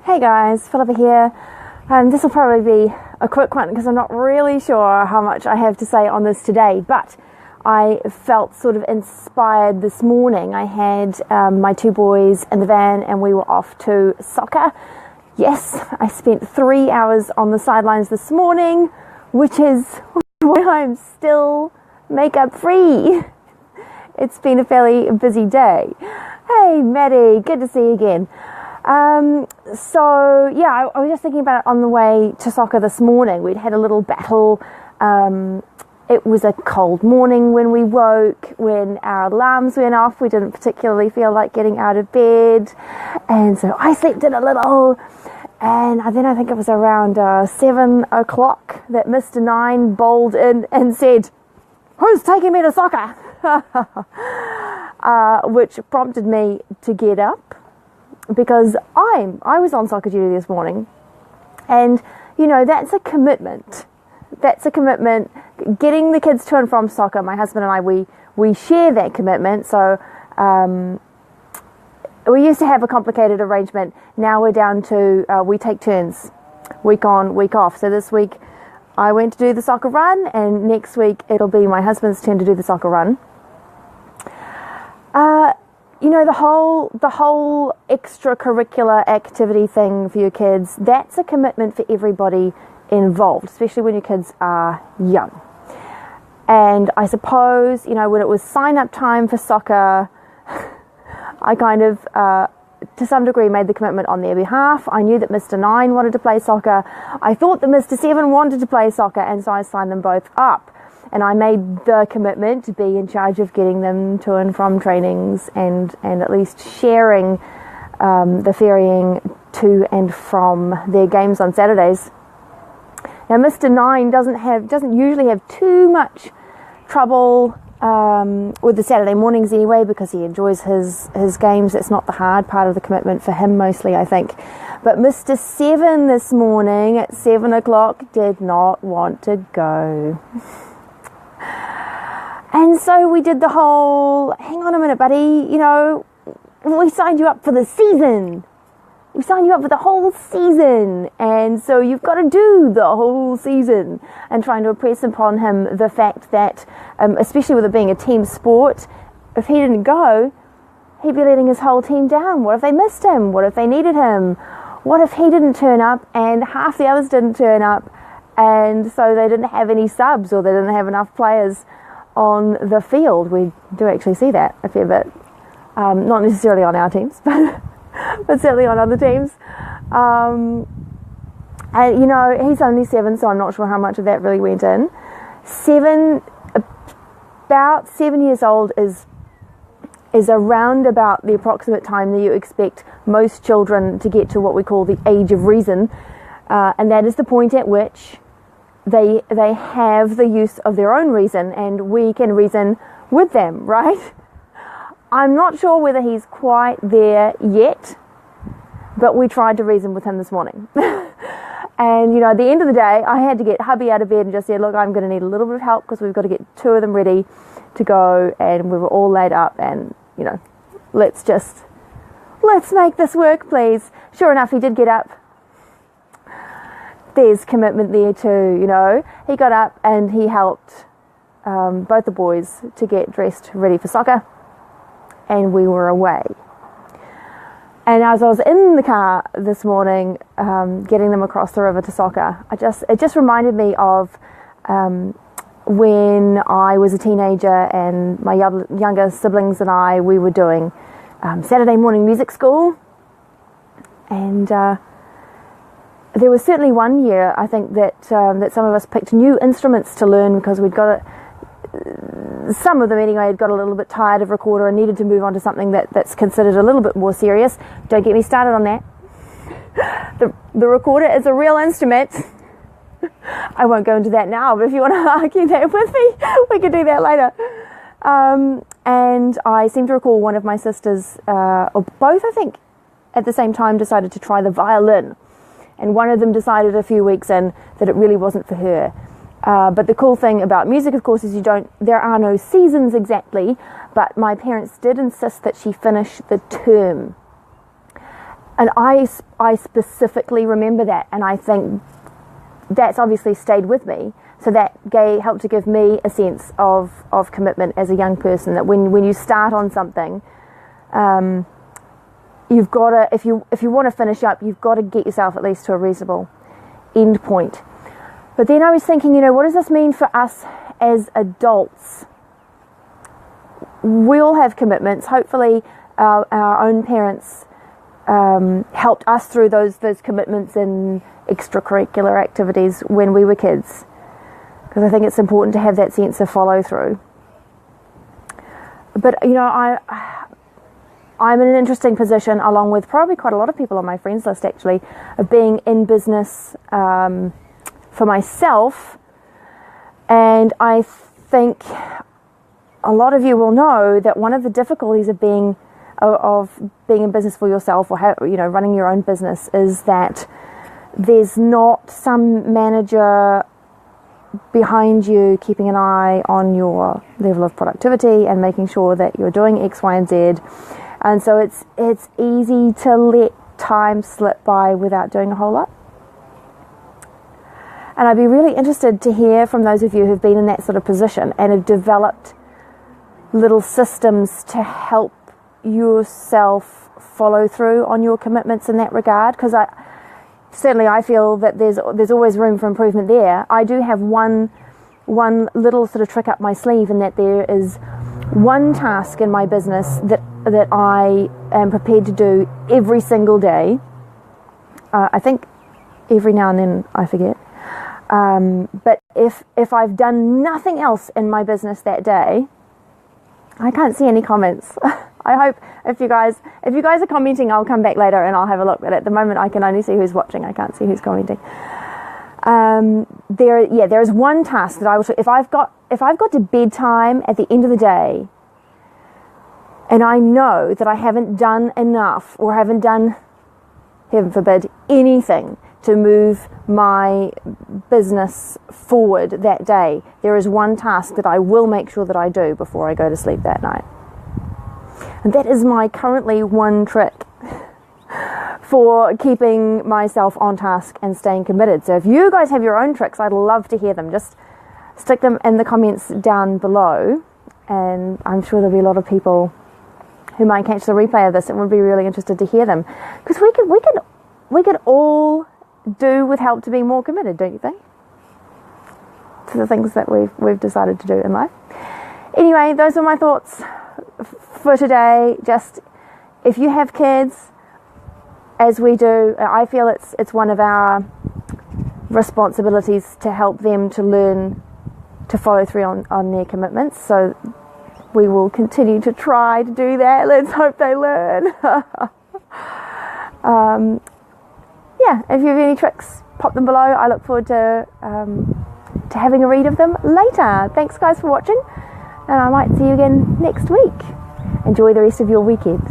Hey guys, Philippa here. This will probably be a quick one because I'm not really sure how much I have to say on this today, but I felt sort of inspired this morning. I had my two boys in the van and we were off to soccer. Yes, I spent 3 hours on the sidelines this morning, which is why I'm still makeup free. It's been a fairly busy day. Hey Maddie, good to see you again. I was just thinking about it on the way to soccer this morning. We'd had a little battle. It was a cold morning when we woke, when our alarms went off. We didn't particularly feel like getting out of bed. And so I slept in a little. And then I think it was around 7 o'clock that Mr. Nine bowled in and said, "Who's taking me to soccer?" Which prompted me to get up. Because I was on soccer duty this morning, and that's a commitment. That's a commitment. Getting the kids to and from soccer, my husband and I, we share that commitment. So we used to have a complicated arrangement. Now we're down to we take turns, week on, week off. So this week I went to do the soccer run, and next week it'll be my husband's turn to do the soccer run. The whole extracurricular activity thing for your kids, that's a commitment for everybody involved, especially when your kids are young. And I suppose, when it was sign-up time for soccer, I kind of, to some degree, made the commitment on their behalf. I knew that Mr. 9 wanted to play soccer. I thought that Mr. 7 wanted to play soccer, and so I signed them both up. And I made the commitment to be in charge of getting them to and from trainings and at least sharing the ferrying to and from their games on Saturdays. Now, Mr. 9 doesn't usually have too much trouble with the Saturday mornings anyway, because he enjoys his games. It's not the hard part of the commitment for him mostly, I think. But Mr. 7 this morning at 7 o'clock did not want to go. And so we did the whole, hang on a minute, buddy, we signed you up for the season. We signed you up for the whole season. And so you've got to do the whole season. And trying to impress upon him the fact that, especially with it being a team sport, if he didn't go, he'd be letting his whole team down. What if they missed him? What if they needed him? What if he didn't turn up and half the others didn't turn up? And so they didn't have any subs, or they didn't have enough players on the field. We do actually see that a fair bit. Not necessarily on our teams, but certainly on other teams. He's only 7, so I'm not sure how much of that really went in. About 7 years old is around about the approximate time that you expect most children to get to what we call the age of reason. And that is the point at which they have the use of their own reason, and we can reason with them, right? I'm not sure whether he's quite there yet, but we tried to reason with him this morning. And, at the end of the day, I had to get hubby out of bed and just said, look, I'm going to need a little bit of help because we've got to get 2 of them ready to go, and we were all laid up, and, let's make this work, please. Sure enough, he did get up. There's commitment there too, He got up and he helped both the boys to get dressed ready for soccer, and we were away. And as I was in the car this morning, getting them across the river to soccer, it just reminded me of when I was a teenager and my younger siblings and we were doing Saturday morning music school, and there was certainly one year, I think, that some of us picked new instruments to learn because we'd got some of them anyway had got a little bit tired of recorder and needed to move on to something that's considered a little bit more serious. Don't get me started on that. The recorder is a real instrument. I won't go into that now, but if you want to argue that with me, we can do that later. And I seem to recall one of my sisters, or both I think, at the same time decided to try the violin. And one of them decided a few weeks in that it really wasn't for her. But the cool thing about music, of course, is there are no seasons exactly, but my parents did insist that she finish the term. And I specifically remember that, and I think that's obviously stayed with me. So that helped to give me a sense of commitment as a young person, that when you start on something, you've got to, if you want to finish up, you've got to get yourself at least to a reasonable end point. But then I was thinking, what does this mean for us as adults? We all have commitments. Hopefully our own parents helped us through those commitments in extracurricular activities when we were kids, because I think it's important to have that sense of follow through. But I'm in an interesting position, along with probably quite a lot of people on my friends list actually, of being in business for myself. And I think a lot of you will know that one of the difficulties of being in business for yourself, or running your own business, is that there's not some manager behind you keeping an eye on your level of productivity and making sure that you're doing X, Y, and Z. And so it's easy to let time slip by without doing a whole lot. And I'd be really interested to hear from those of you who've been in that sort of position and have developed little systems to help yourself follow through on your commitments in that regard, because I feel that there's always room for improvement there. I do have one little sort of trick up my sleeve, in that there is one task in my business that I am prepared to do every single day. I think every now and then I forget. But if I've done nothing else in my business that day, I can't see any comments. I hope if you guys are commenting, I'll come back later and I'll have a look. But at the moment, I can only see who's watching. I can't see who's commenting. There is one task that I will. If I've got to bedtime at the end of the day, and I know that I haven't done enough, or haven't done, heaven forbid, anything to move my business forward that day, there is one task that I will make sure that I do before I go to sleep that night. And that is my currently one trick for keeping myself on task and staying committed. So if you guys have your own tricks, I'd love to hear them. Just stick them in the comments down below, and I'm sure there'll be a lot of people who might catch the replay of this and would be really interested to hear them, because we could all do with help to be more committed, don't you think, to the things that we've decided to do in life. Anyway, those are my thoughts for today. Just, if you have kids, as we do, I feel it's one of our responsibilities to help them to learn to follow through on their commitments. So we will continue to try to do that. Let's hope they learn. If you have any tricks, pop them below. I look forward to having a read of them later. Thanks guys for watching, and I might see you again next week. Enjoy the rest of your weekend.